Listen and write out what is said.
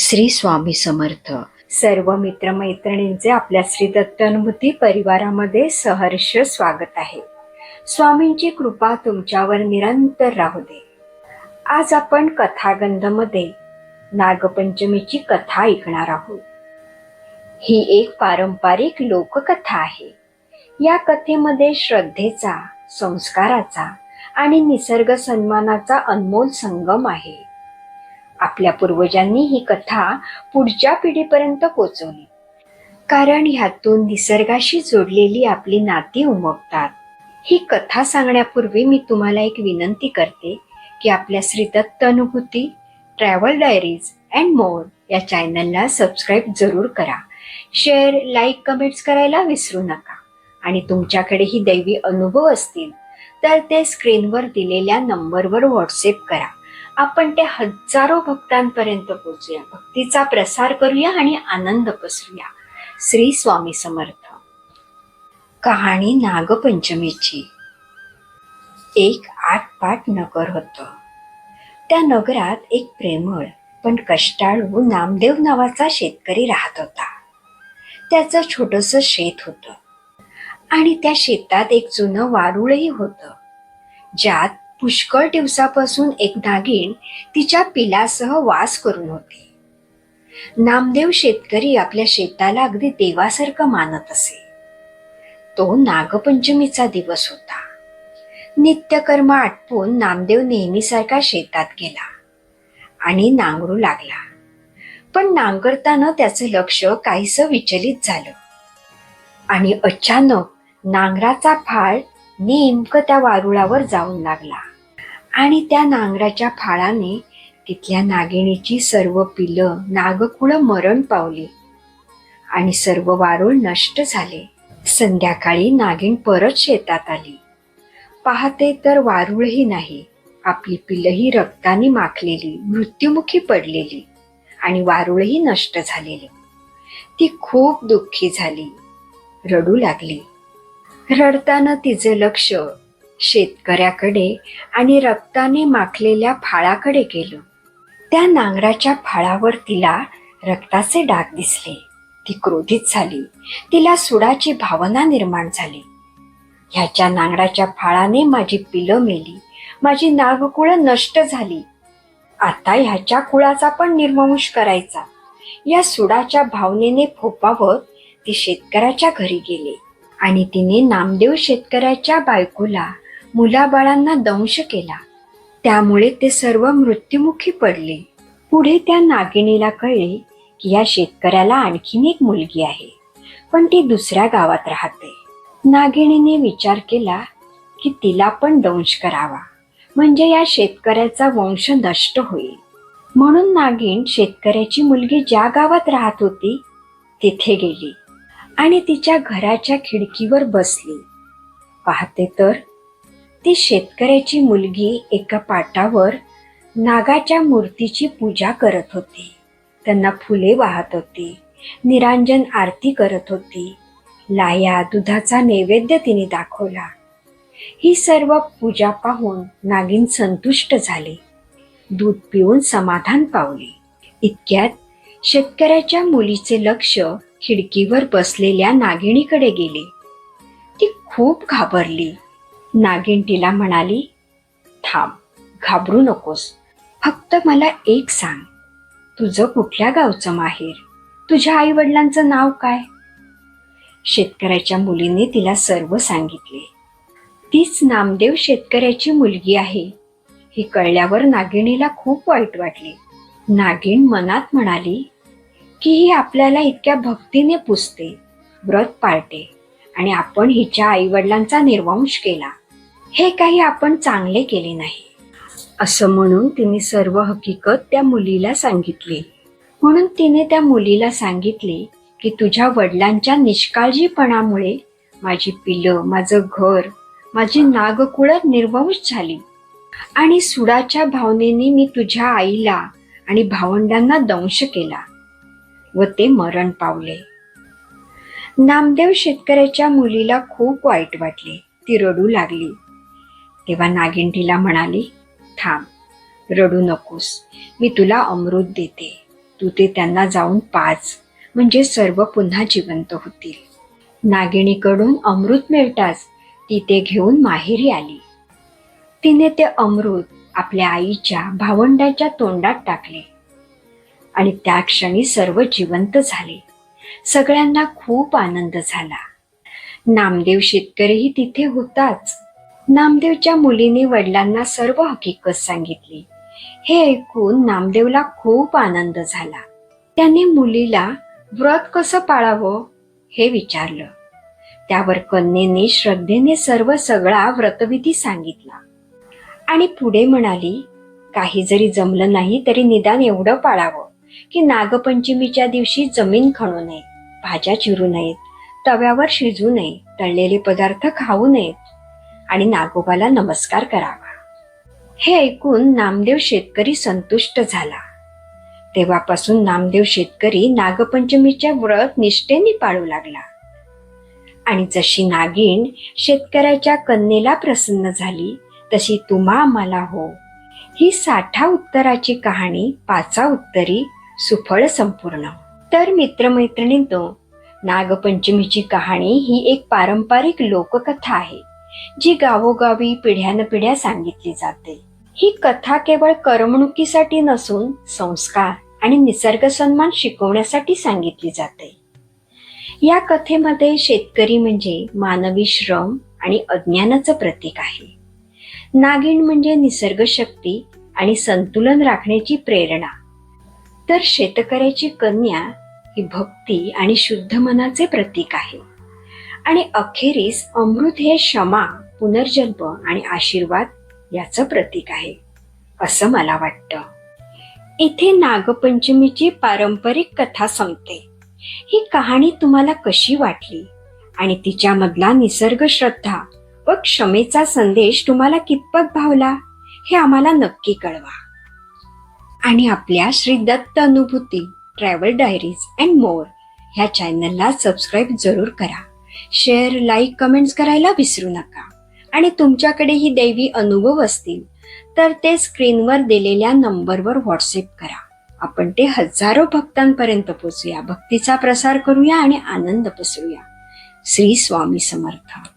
श्री स्वामी समर्थ. सर्व मित्रमैत्रिणींचे आपल्या श्री दत्त अनुभूती परिवारामध्ये सहर्ष स्वागत आहे. स्वामींची कृपा तुमच्यावर निरंतर राहू दे. आज आपण कथागंधमध्ये नागपंचमीची कथा ऐकणार आहोत. ही एक पारंपरिक लोककथा आहे. या कथेमध्ये श्रद्धेचा, संस्काराचा आणि निसर्ग सन्मानाचा अनमोल संगम आहे. आपल्या पूर्वजांनी ही कथा पुढच्या पिढीपर्यंत पोहोचवली, कारण ह्यातून निसर्गाशी जोडलेली आपली नाती उमगतात. ही कथा सांगण्यापूर्वी मी तुम्हाला एक विनंती करते की आपल्या श्री दत्त अनुभूती ट्रॅव्हल डायरीज अँड मोर या चॅनलला सबस्क्राईब जरूर करा. शेअर, लाईक, कमेंट्स करायला विसरू नका. आणि तुमच्याकडे ही दैवी अनुभव असतील तर ते स्क्रीनवर दिलेल्या नंबरवर व्हॉट्सअप करा. आपण ते हजारो भक्तांपर्यंत पोहोचूया, भक्तीचा प्रसार करूया आणि आनंद पसरूया. श्री स्वामी समर्थ. कहाणी नागपंचमीची. एक आटपाट नगर होतं. त्या नगरात एक प्रेमळ पण कष्टाळू नामदेव नावाचा शेतकरी राहत होता. त्याचं छोटंसं शेत होतं आणि त्या शेतात एक जुनं वारुळही होतं, ज्यात पुष्कळ दिवसापासून एक नागिण तिच्या पिलासह वास करून होती. नामदेव शेतकरी आपल्या शेताला अगदी देवासारखं मानत असे. तो नागपंचमीचा दिवस होता. नित्यकर्म आटपून नामदेव नेहमीसारखा शेतात गेला आणि नांगरू लागला. पण नांगरताना त्याचं लक्ष काहीसं विचलित झालं आणि अचानक नांगराचा फाळ नेमकं त्या वारुळावर जाऊन लागला आणि त्या नांगराच्या फाळाने तिथल्या नागिणीची सर्व पिलं, नागकुळं मरण पावली आणि सर्व वारुळ नष्ट झाले. संध्याकाळी नागिण परत शेतात आली. पाहते तर वारुळही नाही. आपली पिलंही रक्ताने माखलेली, मृत्युमुखी पडलेली आणि वारुळही नष्ट झालेले. ती खूप दुःखी झाली, रडू लागली. रडताना तिचे लक्ष शेतकऱ्याकडे आणि रक्ताने माखलेल्या फाळाकडे गेलं. त्या नांगराच्या फाळावर तिला रक्ताचे डाग दिसले. ती क्रोधित झाली. तिला सुडाची भावना निर्माण झाली. ह्याच्या नांगराच्या फाळाने माझी पिलं मेली, माझी नागकुळं नष्ट झाली. आता ह्याच्या कुळाचा पण निर्वंश करायचा. या सुडाच्या भावनेने फोपावत ती शेतकऱ्याच्या घरी गेली आणि तिने नामदेव शेतकऱ्याच्या बायकोला, मुलाबाळांना दंश केला. त्यामुळे ते सर्व मृत्युमुखी पडले. पुढे त्या नागिणीला कळले की या शेतकऱ्याला आणखीन एक मुलगी आहे, पण ती दुसऱ्या गावात राहते. नागिणीने विचार केला की तिला पण दंश करावा, म्हणजे या शेतकऱ्याचा वंश नष्ट होईल. म्हणून नागिण शेतकऱ्याची मुलगी ज्या गावात राहत होती तिथे गेली आणि तिच्या घराच्या खिडकीवर बसली. पाहते तर ती शेतकऱ्याची मुलगी एका पाटावर नागाच्या मूर्तीची पूजा करत होती. त्यांना फुले वाहत होती, निरांजन आरती करत होती. लाया, दुधाचा नैवेद्य तिने दाखवला. ही सर्व पूजा पाहून नागिन संतुष्ट झाली. दूध पिऊन समाधान पावली. इतक्यात शेतकऱ्याच्या मुलीचे लक्ष खिडकीवर बसलेल्या नागिणीकडे गेले. ती खूप घाबरली. नागिण तिला म्हणाली, थांब, घाबरू नकोस. फक्त मला एक सांग, तुझं कुठल्या गावचं माहेर? तुझ्या आई वडिलांचं नाव काय? शेतकऱ्याच्या मुलीने तिला सर्व सांगितले. तीच नामदेव शेतकऱ्याची मुलगी आहे. हे कळल्यावर नागिणीला खूप वाईट वाटले. नागिण मनात म्हणाली की ही आपल्याला इतक्या भक्तीने पुजते, व्रत पाळते आणि आपण हिच्या आईवडिलांचा निर्वंश केला. हे काही आपण चांगले केले नाही. असं म्हणून तिने सर्व हकीकत त्या मुलीला सांगितली. म्हणून तिने त्या मुलीला सांगितले की तुझ्या वडिलांच्या निष्काळजीपणामुळे माझी पिलं, माझं घर, माझी नागकुळं निर्वंश झाली आणि सुडाच्या भावनेने मी तुझ्या आईला आणि भावंडांना दंश केला व ते मरण पावले. नामदेव शेतकऱ्याच्या मुलीला खूप वाईट वाटले. ती रडू लागली. तेव्हा नागिण तिला म्हणाली, थांब, रडू नकोस, मी तुला अमृत देते. तू ते त्यांना जाऊन पाज, म्हणजे सर्व पुन्हा जिवंत होतील. नागिणीकडून अमृत मिळताच ती ते घेऊन माहेरी आली. तिने ते अमृत आपल्या आईच्या भावंडाच्या तोंडात टाकले आणि त्या क्षणी सर्व जिवंत झाले. सगळ्यांना खूप आनंद झाला. नामदेव शेतकरीही तिथे होताच. नामदेवच्या मुलीने वडिलांना सर्व हकीकत सांगितली. हे ऐकून नामदेवला खूप आनंद झाला. त्याने मुलीला व्रत कसं पाळावं हे विचारलं. त्यावर कन्येने श्रद्धेने सगळा व्रतविधी सांगितला आणि पुढे म्हणाली, काही जरी जमलं नाही तरी निदान एवढं पाळावं की नागपंचमीच्या दिवशी जमीन खणू नये, भाज्या चिरू नयेत, तव्यावर शिजू नये, तळलेले पदार्थ खाऊ नयेत आणि नागोबाला नमस्कार करावा. हे ऐकून नामदेव शेतकरी संतुष्ट झाला. तेव्हापासून नामदेव शेतकरी नागपंचमीच्या व्रत निष्ठेने पाळू लागला. आणि जशी नागिण शेतकऱ्याच्या कन्येला प्रसन्न झाली तशी तुम्हा मला हो, ही 60 उत्तराची कहाणी 5 उत्तरी सुफळ संपूर्ण. तर मित्रमैत्रिणींनो, नागपंचमीची कहाणी ही एक पारंपरिक लोककथा आहे जी गावोगावी पिढ्यानपिढ्या सांगितली जाते. ही कथा केवळ करमणुकीसाठी नसून संस्कार आणि निसर्ग सन्मान शिकवण्यासाठी सांगितली जाते. या कथेमध्ये शेतकरी म्हणजे मानवी श्रम आणि अज्ञानाचं प्रतीक आहे. नागिण म्हणजे निसर्ग शक्ती आणि संतुलन राखण्याची प्रेरणा, तर शेतकऱ्याची कन्या ही भक्ती आणि शुद्ध मनाचे प्रतीक आहे. आणि अखेरीस अमृत हे क्षमा, पुनर्जन्म आणि आशीर्वाद याचं प्रतीक आहे असं मला वाटतं. इथे नागपंचमीची पारंपरिक कथा संपते. ही कहाणी तुम्हाला कशी वाटली आणि तिच्यामधला निसर्ग श्रद्धा व क्षमेचा संदेश तुम्हाला कितपत भावला हे आम्हाला नक्की कळवा. आणि आपल्या श्री दत्त अनुभूती ट्रॅव्हल डायरीज अँड मोर ह्या चॅनलला सबस्क्राईब जरूर करा. शेअर, लाईक, कमेंट्स करायला विसरू नका. आणि तुमच्याकडे ही दैवी अनुभव असतील तर ते स्क्रीनवर दिलेल्या नंबरवर व्हॉट्सअप करा. आपण ते हजारो भक्तांपर्यंत पोचूया, भक्तीचा प्रसार करूया आणि आनंद पसरूया. श्री स्वामी समर्थ.